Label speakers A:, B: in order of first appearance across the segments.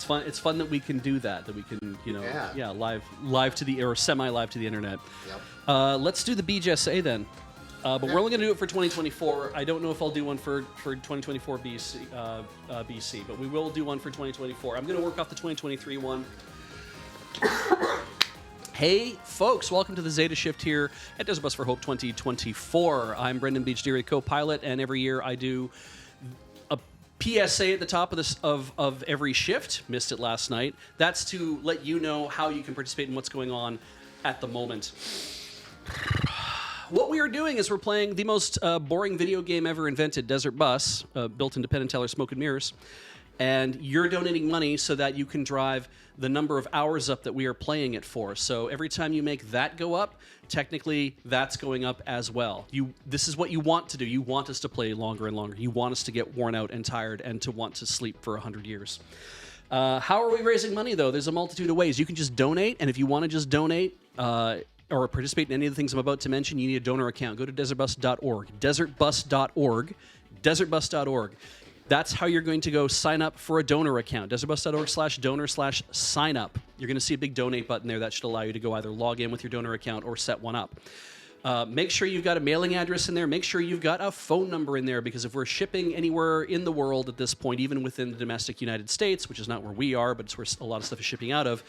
A: fun. It's fun that we can do that. That we can, live to the or semi-live to the internet.
B: Yep.
A: Let's do the BeejSA then. But we're only going to do it for 2024. I don't know if I'll do one for 2024 BC, but we will do one for 2024. I'm going to work off the 2023 one. Hey, folks, welcome to the Zeta Shift here at Desert Bus for Hope 2024. I'm Brendan BeejSA, co-pilot, and every year I do a PSA at the top of every shift. Missed it last night. That's to let you know how you can participate in what's going on at the moment. What we are doing is we're playing the most boring video game ever invented, Desert Bus, built into Penn and Teller Smoke and Mirrors. And you're donating money so that you can drive the number of hours up that we are playing it for. So every time you make that go up, technically that's going up as well. This is what you want to do. You want us to play longer and longer. You want us to get worn out and tired and to want to sleep for 100 years. How are we raising money, though? There's a multitude of ways. You can just donate, and if you want to just donate or participate in any of the things I'm about to mention, you need a donor account. Go to desertbus.org. Desertbus.org. Desertbus.org. That's how you're going to go sign up for a donor account. Desertbus.org/donor/sign up. You're going to see a big donate button there that should allow you to go either log in with your donor account or set one up. Make sure you've got a mailing address in there. Make sure you've got a phone number in there, because if we're shipping anywhere in the world at this point, even within the domestic United States, which is not where we are, but it's where a lot of stuff is shipping out of,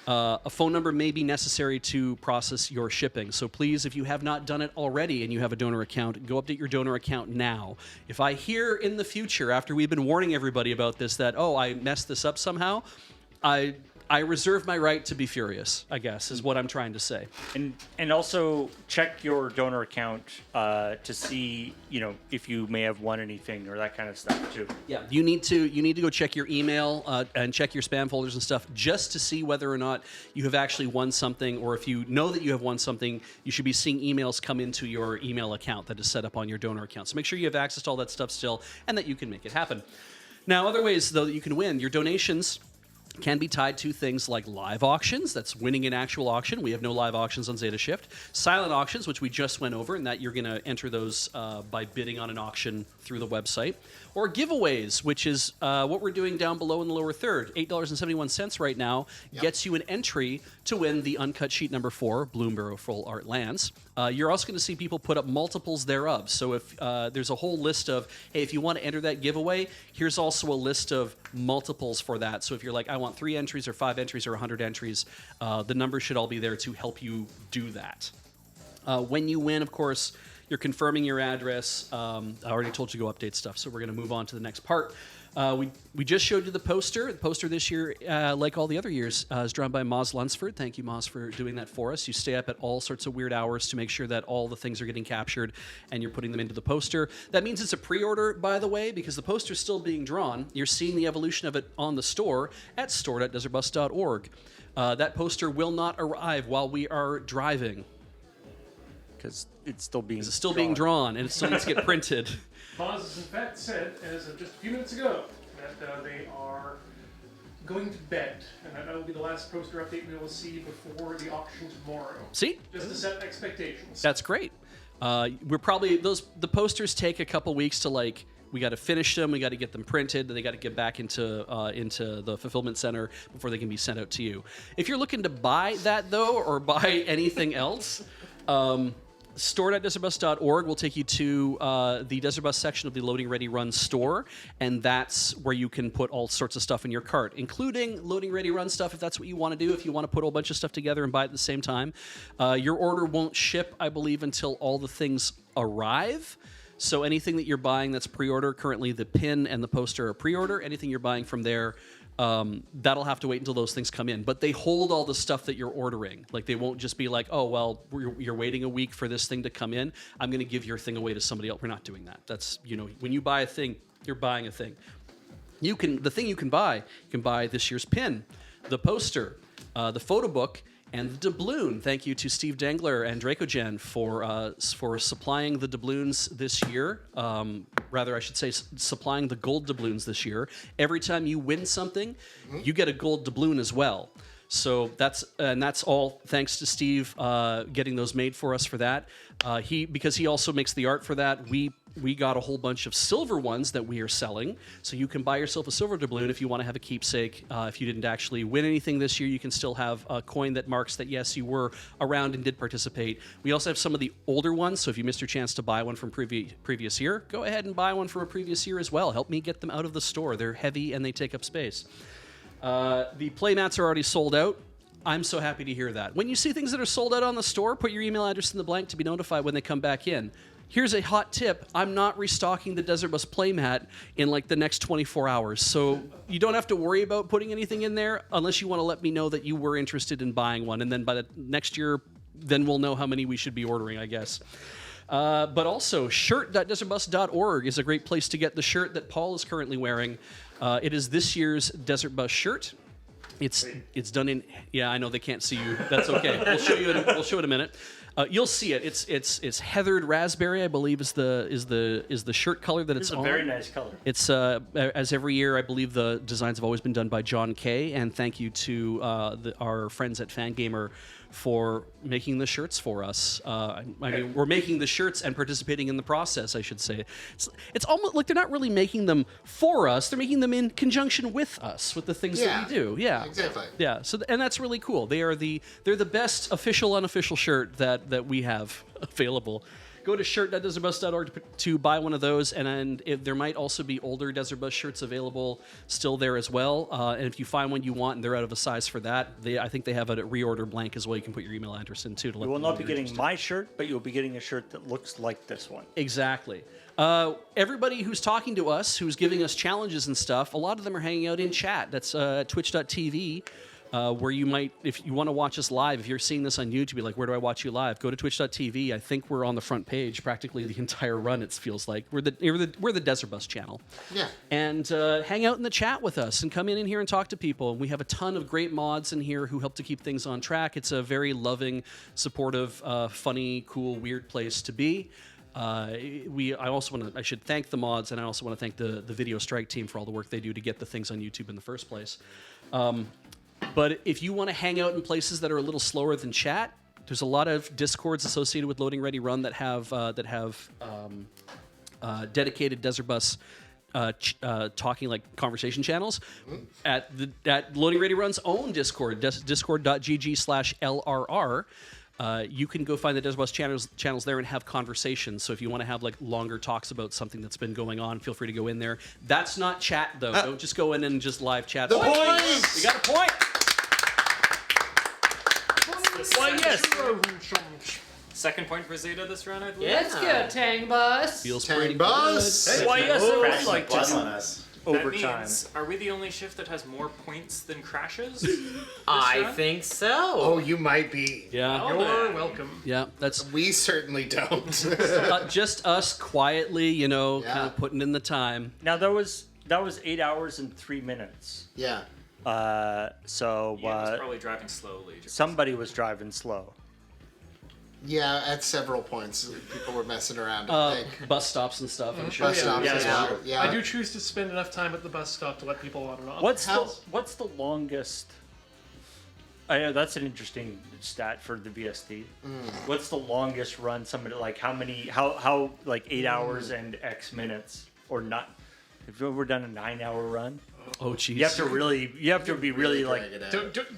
A: a phone number may be necessary to process your shipping. So please, if you have not done it already and you have a donor account, go update your donor account now. If I hear in the future, after we've been warning everybody about this, that, oh, I messed this up somehow, I reserve my right to be furious, I guess, is what I'm trying to say.
C: And also check your donor account to see, if you may have won anything or that kind of stuff too.
A: Yeah, you need to go check your email and check your spam folders and stuff just to see whether or not you have actually won something, or if you know that you have won something, you should be seeing emails come into your email account that is set up on your donor account. So make sure you have access to all that stuff still and that you can make it happen. Now, other ways, though, that you can win, your donations can be tied to things like live auctions. That's winning an actual auction. We have no live auctions on Zeta Shift. Silent auctions, which we just went over, and that you're going to enter those by bidding on an auction through the website. Or giveaways, which is what we're doing down below in the lower third. $8.71 right now gets you an entry to win the Uncut Sheet number 4, Bloomberg Full Art Lands. You're also going to see people put up multiples thereof. So if there's a whole list of, hey, if you want to enter that giveaway, here's also a list of multiples for that. So if you're like, I want 3 entries or 5 entries or 100 entries, the numbers should all be there to help you do that. When you win, of course, you're confirming your address. I already told you to go update stuff, so we're going to move on to the next part. We just showed you the poster. The poster this year, like all the other years, is drawn by Moz Lunsford. Thank you, Moz, for doing that for us. You stay up at all sorts of weird hours to make sure that all the things are getting captured and you're putting them into the poster. That means it's a pre-order, by the way, because the poster's still being drawn. You're seeing the evolution of it on the store at store.desertbus.org. That poster will not arrive while we are driving.
C: Because it's still being
A: drawn, and it still needs to get printed.
D: Moz has in fact said, as of just a few minutes ago, that they are going to bed, and that will be the last poster update we will see before the auction tomorrow.
A: See?
D: Just to set expectations.
A: That's great. The posters take a couple weeks to, like, we got to finish them, we got to get them printed, they got to get back into the fulfillment center before they can be sent out to you. If you're looking to buy that, though, or buy anything else, store.desertbus.org will take you to the Desert Bus section of the Loading Ready Run store, and that's where you can put all sorts of stuff in your cart, including Loading Ready Run stuff if that's what you want to do, if you want to put a whole bunch of stuff together and buy it at the same time. Your order won't ship, I believe, until all the things arrive. So anything that you're buying that's pre-order, currently the pin and the poster are pre-order. Anything you're buying from there, that'll have to wait until those things come in. But they hold all the stuff that you're ordering. Like, they won't just be like, oh, well, you're waiting a week for this thing to come in. I'm going to give your thing away to somebody else. We're not doing that. That's, when you buy a thing, you're buying a thing. The thing you can buy this year's pin, the poster, the photo book, and the doubloon. Thank you to Steve Dangler and Dracogen for supplying the doubloons this year. Rather, I should say supplying the gold doubloons this year. Every time you win something, you get a gold doubloon as well. So that's all thanks to Steve getting those made for us for that. Because he also makes the art for that, we we got a whole bunch of silver ones that we are selling. So you can buy yourself a silver doubloon if you want to have a keepsake. If you didn't actually win anything this year, you can still have a coin that marks that, yes, you were around and did participate. We also have some of the older ones. So if you missed your chance to buy one from previous year, go ahead and buy one from a previous year as well. Help me get them out of the store. They're heavy and they take up space. The playmats are already sold out. I'm so happy to hear that. When you see things that are sold out on the store, put your email address in the blank to be notified when they come back in. Here's a hot tip. I'm not restocking the Desert Bus playmat in like the next 24 hours. So you don't have to worry about putting anything in there unless you want to let me know that you were interested in buying one. And then by the next year, then we'll know how many we should be ordering, I guess. But also, shirt.desertbus.org is a great place to get the shirt that Paul is currently wearing. It is this year's Desert Bus shirt. It's done in, yeah, I know they can't see you. That's okay. We'll show you. We'll show it in a minute. You'll see it. It's heathered raspberry, I believe, is the shirt color that it's on.
C: It's a very nice color.
A: It's as every year, I believe the designs have always been done by John Kay, and thank you to our friends at Fangamer for making the shirts for us. I mean, we're making the shirts and participating in the process, I should say. It's almost like they're not really making them for us; they're making them in conjunction with us, with the things that we do. Yeah,
B: exactly.
A: Yeah, so and that's really cool. They're the best official unofficial shirt that we have available. Go to shirt.desertbus.org to buy one of those, and there might also be older Desert Bus shirts available still there as well. And if you find one you want and they're out of a size for that, I think they have a reorder blank as well. You can put your email address in too.
C: You will not be getting my shirt, but you'll be getting a shirt that looks like this one.
A: Exactly. Everybody who's talking to us, who's giving us challenges and stuff, a lot of them are hanging out in chat. That's twitch.tv. Where you might, if you want to watch us live, if you're seeing this on YouTube, you're like, where do I watch you live? Go to twitch.tv. I think we're on the front page practically the entire run, it feels like. We're the Desert Bus channel.
B: Yeah.
A: And hang out in the chat with us and come in here and talk to people. And we have a ton of great mods in here who help to keep things on track. It's a very loving, supportive, funny, cool, weird place to be. I should thank the mods, and I also want to thank the Video Strike team for all the work they do to get the things on YouTube in the first place. But if you want to hang out in places that are a little slower than chat, there's a lot of Discords associated with Loading Ready Run that have dedicated Desert Bus talking like conversation channels. At Loading Ready Run's own Discord, discord.gg/LRR. You can go find the Desert Bus channels there and have conversations. So if you want to have like longer talks about something that's been going on, feel free to go in there. That's not chat though. Don't just go in and just live chat.
B: The point!
A: You got a point.
C: Why, yes.
E: Second point for Zeta this round, I believe.
F: Yeah, it's good, Tang Bus.
A: Feels
B: Tang
A: pretty
B: Bus.
A: good.
C: Why, yes, I would like to
G: Plus
C: do
G: on us.
E: That
C: overtime.
E: means, are we the only shift that has more points than crashes?
F: I
E: round?
F: think so.
B: Oh, you might be.
A: Yeah.
E: Oh,
D: You're
E: man.
D: welcome.
A: Yeah, that's
B: We certainly don't.
A: just us quietly,
B: Yeah.
A: kind of putting in the time.
C: Now, that was 8 hours and 3 minutes.
B: Yeah.
C: So
E: Ian was probably driving slowly.
C: somebody was driving slow.
B: Yeah, at several points, people were messing around, I think.
A: Bus stops and stuff, I'm sure.
B: Bus stops
C: yeah,
B: as
C: yeah.
B: well. Yeah.
D: I do choose to spend enough time at the bus stop to let people on and off.
C: What's
B: How's-
C: the longest? I know that's an interesting stat for the VST. What's the longest run? Somebody like how like 8 hours and X minutes or not? If we've ever done a 9-hour run,
A: Oh, jeez.
C: you have to be really like
B: drag it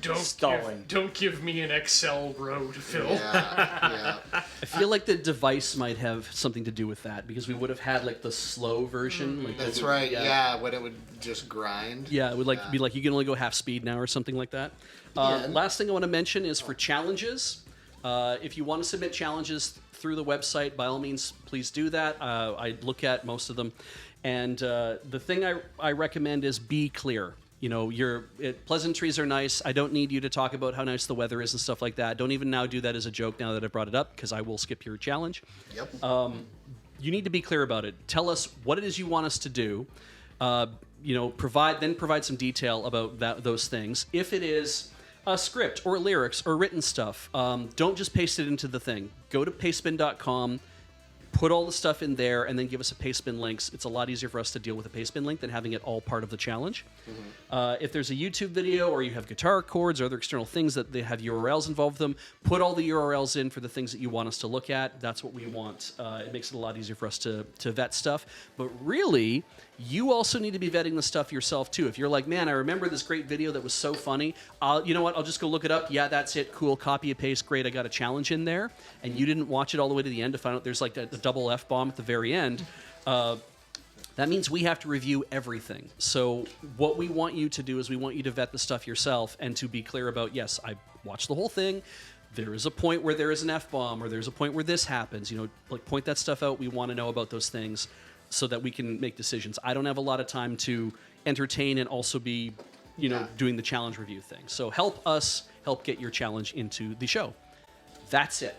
B: out.
C: Stalling.
D: Don't give me an Excel row to fill.
B: Yeah.
A: I feel like the device might have something to do with that because we would have had like the slow version. Like,
B: That's right. Yeah, when it would just grind.
A: Yeah, it would be like you can only go half speed now or something like that.
B: Yeah.
A: Last thing I want to mention is for challenges. If you want to submit challenges through the website, by all means, please do that. I look at most of them. And the thing I recommend is be clear. Pleasantries are nice. I don't need you to talk about how nice the weather is and stuff like that. Don't even now do that as a joke now that I brought it up because I will skip your challenge.
B: Yep.
A: You need to be clear about it. Tell us what it is you want us to do. Provide some detail about those things. If it is a script or lyrics or written stuff, don't just paste it into the thing. Go to pastebin.com, put all the stuff in there, and then give us a paste bin links. It's a lot easier for us to deal with a paste bin link than having it all part of the challenge. If there's a YouTube video or you have guitar chords or other external things that they have URLs involved with them, put all the URLs in for the things that you want us to look at. That's what we want. It makes it a lot easier for us to vet stuff. But really, you also need to be vetting the stuff yourself too. If you're like, man, I remember this great video that was so funny. You know what? I'll just go look it up. Yeah, that's it. Cool. Copy and paste. Great. I got a challenge in there. And you didn't watch it all the way to the end to find out there's like the double F-bomb at the very end. That means we have to review everything. So what we want you to do is we want you to vet the stuff yourself and to be clear about, yes, I watched the whole thing. There is a point where there is an F-bomb or there's a point where this happens. You know, like point that stuff out. We want to know about those things so that we can make decisions. I don't have a lot of time to entertain and also be, you know, doing the challenge review thing. So help us help get your challenge into the show. That's it.